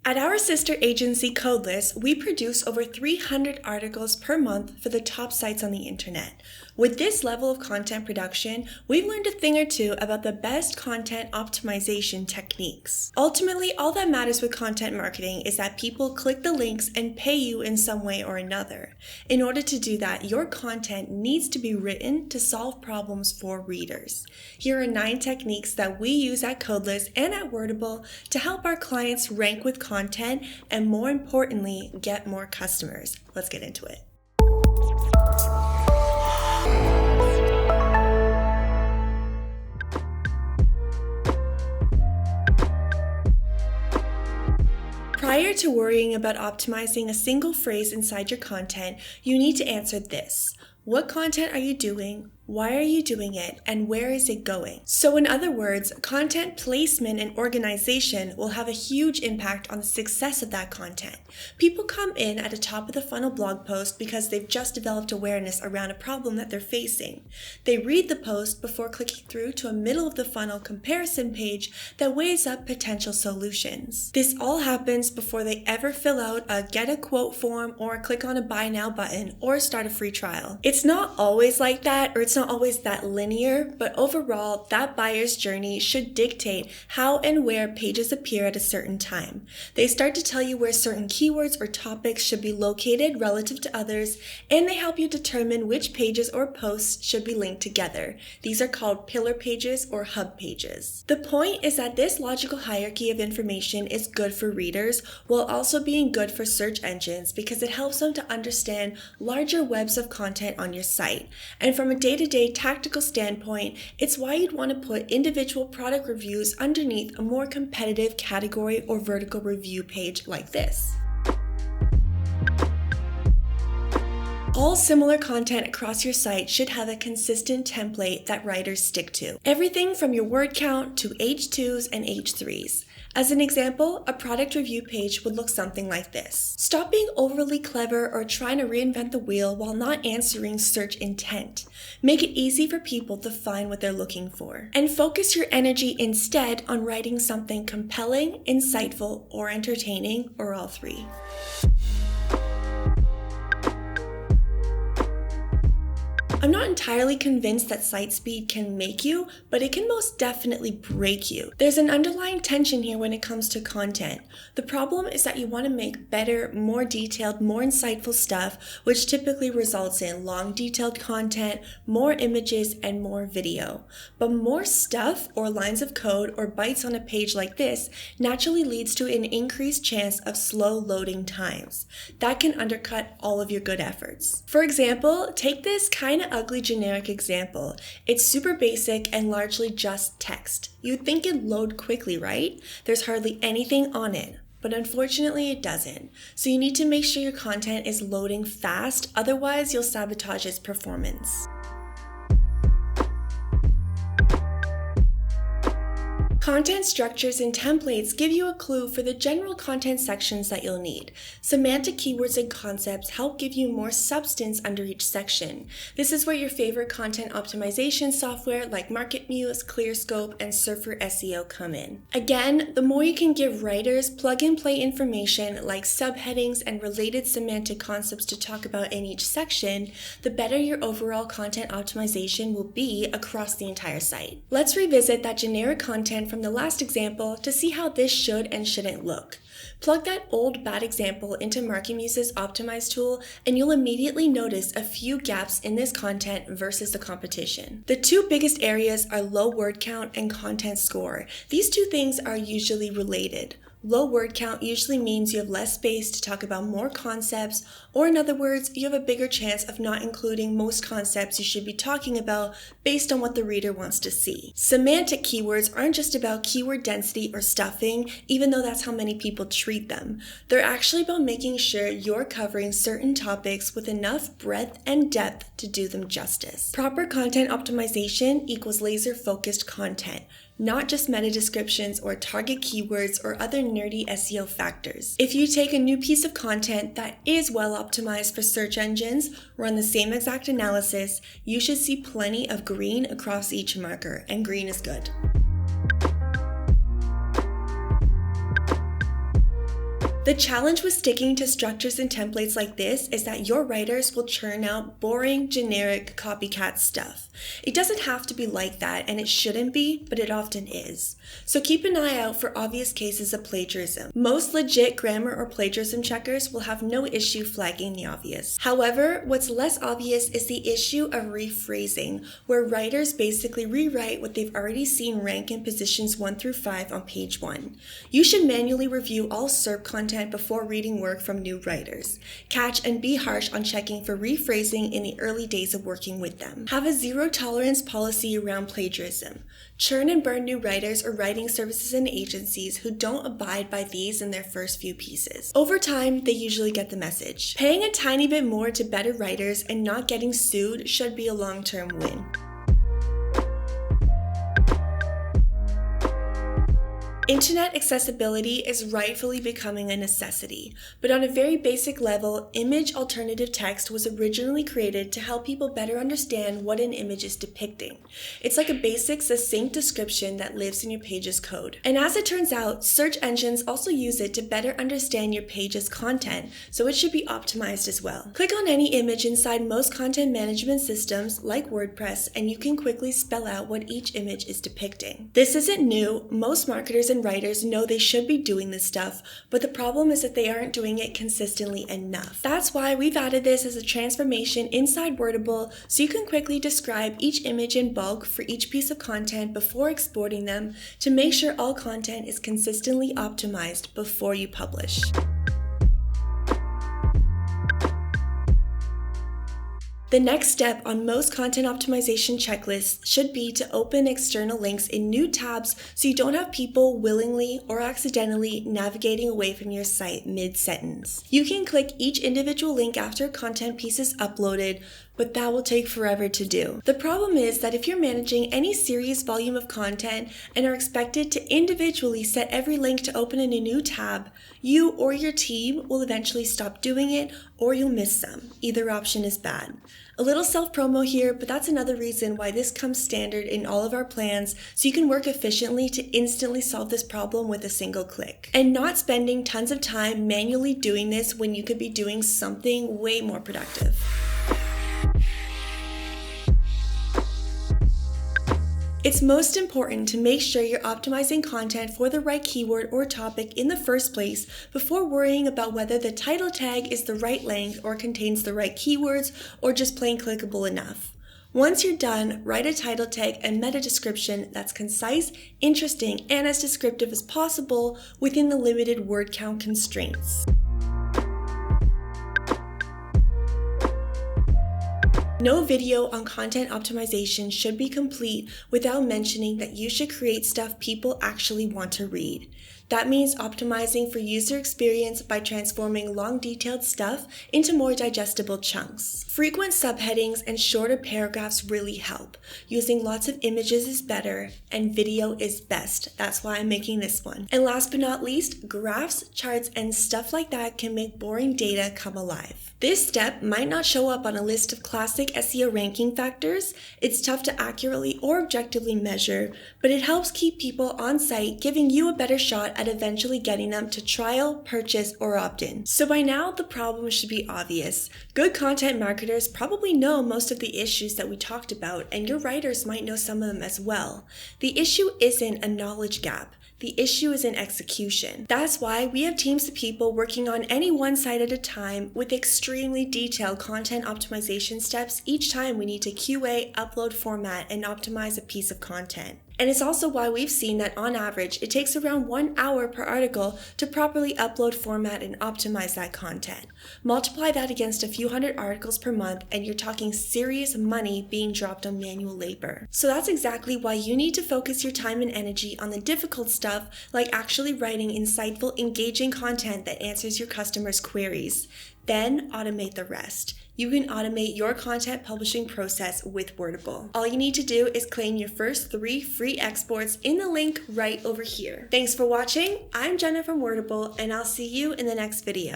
At our sister agency Codeless, we produce over 300 articles per month for the top sites on the internet. With this level of content production, we've learned a thing or two about the best content optimization techniques. Ultimately, all that matters with content marketing is that people click the links and pay you in some way or another. In order to do that, your content needs to be written to solve problems for readers. Here are 9 techniques that we use at Codeless and at Wordable to help our clients rank with content and, more importantly, get more customers. Let's get into it. Prior to worrying about optimizing a single phrase inside your content, you need to answer this. What content are you doing? Why are you doing it? And where is it going? So in other words, content placement and organization will have a huge impact on the success of that content. People come in at a top of the funnel blog post because they've just developed awareness around a problem that they're facing. They read the post before clicking through to a middle of the funnel comparison page that weighs up potential solutions. This all happens before they ever fill out a get a quote form or click on a buy now button or start a free trial. It's not always like that, or it's not always that linear, but overall, that buyer's journey should dictate how and where pages appear at a certain time. They start to tell you where certain keywords or topics should be located relative to others, and they help you determine which pages or posts should be linked together. These are called pillar pages or hub pages. The point is that this logical hierarchy of information is good for readers while also being good for search engines because it helps them to understand larger webs of content on your site. And from a day-to-day tactical standpoint, it's why you'd want to put individual product reviews underneath a more competitive category or vertical review page like this. All similar content across your site should have a consistent template that writers stick to. Everything from your word count to H2s and H3s. As an example, a product review page would look something like this. Stop being overly clever or trying to reinvent the wheel while not answering search intent. Make it easy for people to find what they're looking for. And focus your energy instead on writing something compelling, insightful, or entertaining, or all three. I'm not entirely convinced that site speed can make you, but it can most definitely break you. There's an underlying tension here when it comes to content. The problem is that you want to make better, more detailed, more insightful stuff, which typically results in long detailed content, more images, and more video. But more stuff or lines of code or bytes on a page like this naturally leads to an increased chance of slow loading times. That can undercut all of your good efforts. For example, take this kind of ugly generic example. It's super basic and largely just text. You'd think it'd load quickly, right? There's hardly anything on it. But unfortunately it doesn't. So you need to make sure your content is loading fast, otherwise you'll sabotage its performance. Content structures and templates give you a clue for the general content sections that you'll need. Semantic keywords and concepts help give you more substance under each section. This is where your favorite content optimization software like MarketMuse, ClearScope, and Surfer SEO come in. Again, the more you can give writers plug-and-play information like subheadings and related semantic concepts to talk about in each section, the better your overall content optimization will be across the entire site. Let's revisit that generic content from the last example to see how this should and shouldn't look. Plug that old bad example into MarketMuse's Optimize tool and you'll immediately notice a few gaps in this content versus the competition. The two biggest areas are low word count and content score. These two things are usually related. Low word count usually means you have less space to talk about more concepts, or in other words, you have a bigger chance of not including most concepts you should be talking about based on what the reader wants to see. Semantic keywords aren't just about keyword density or stuffing, even though that's how many people treat them. They're actually about making sure you're covering certain topics with enough breadth and depth to do them justice. Proper content optimization equals laser-focused content, not just meta descriptions or target keywords or other nerdy SEO factors. If you take a new piece of content that is well optimized for search engines, run the same exact analysis, you should see plenty of green across each marker, and green is good. The challenge with sticking to structures and templates like this is that your writers will churn out boring, generic, copycat stuff. It doesn't have to be like that, and it shouldn't be, but it often is. So keep an eye out for obvious cases of plagiarism. Most legit grammar or plagiarism checkers will have no issue flagging the obvious. However, what's less obvious is the issue of rephrasing, where writers basically rewrite what they've already seen rank in positions 1 through 5 on page 1. You should manually review all SERP content before reading work from new writers. Catch and be harsh on checking for rephrasing in the early days of working with them. Have a zero-tolerance policy around plagiarism. Churn and burn new writers or writing services and agencies who don't abide by these in their first few pieces. Over time, they usually get the message. Paying a tiny bit more to better writers and not getting sued should be a long-term win. Internet accessibility is rightfully becoming a necessity, but on a very basic level, image alternative text was originally created to help people better understand what an image is depicting. It's like a basic, succinct description that lives in your page's code. And as it turns out, search engines also use it to better understand your page's content, so it should be optimized as well. Click on any image inside most content management systems, like WordPress, and you can quickly spell out what each image is depicting. This isn't new. Most marketers and writers know they should be doing this stuff, but the problem is that they aren't doing it consistently enough. That's why we've added this as a transformation inside Wordable, so you can quickly describe each image in bulk for each piece of content before exporting them to make sure all content is consistently optimized before you publish. The next step on most content optimization checklists should be to open external links in new tabs so you don't have people willingly or accidentally navigating away from your site mid-sentence. You can click each individual link after a content piece is uploaded, but that will take forever to do. The problem is that if you're managing any serious volume of content and are expected to individually set every link to open in a new tab, you or your team will eventually stop doing it or you'll miss some. Either option is bad. A little self-promo here, but that's another reason why this comes standard in all of our plans, so you can work efficiently to instantly solve this problem with a single click. And not spending tons of time manually doing this when you could be doing something way more productive. It's most important to make sure you're optimizing content for the right keyword or topic in the first place before worrying about whether the title tag is the right length or contains the right keywords or just plain clickable enough. Once you're done, write a title tag and meta description that's concise, interesting, and as descriptive as possible within the limited word count constraints. No video on content optimization should be complete without mentioning that you should create stuff people actually want to read. That means optimizing for user experience by transforming long detailed stuff into more digestible chunks. Frequent subheadings and shorter paragraphs really help. Using lots of images is better, and video is best. That's why I'm making this one. And last but not least, graphs, charts, and stuff like that can make boring data come alive. This step might not show up on a list of classic SEO ranking factors. It's tough to accurately or objectively measure, but it helps keep people on site, giving you a better shot at eventually getting them to trial, purchase, or opt in. So by now, the problem should be obvious. Good content marketers probably know most of the issues that we talked about, and your writers might know some of them as well. The issue isn't a knowledge gap. The issue is in execution. That's why we have teams of people working on any one site at a time with extremely detailed content optimization steps each time we need to QA, upload, format, and optimize a piece of content. And it's also why we've seen that on average, it takes around 1 hour per article to properly upload, format, and optimize that content. Multiply that against a few hundred articles per month, and you're talking serious money being dropped on manual labor. So that's exactly why you need to focus your time and energy on the difficult stuff, like actually writing insightful, engaging content that answers your customers' queries. Then automate the rest. You can automate your content publishing process with Wordable. All you need to do is claim your first 3 free exports in the link right over here. Thanks for watching. I'm Jenna from Wordable, and I'll see you in the next video.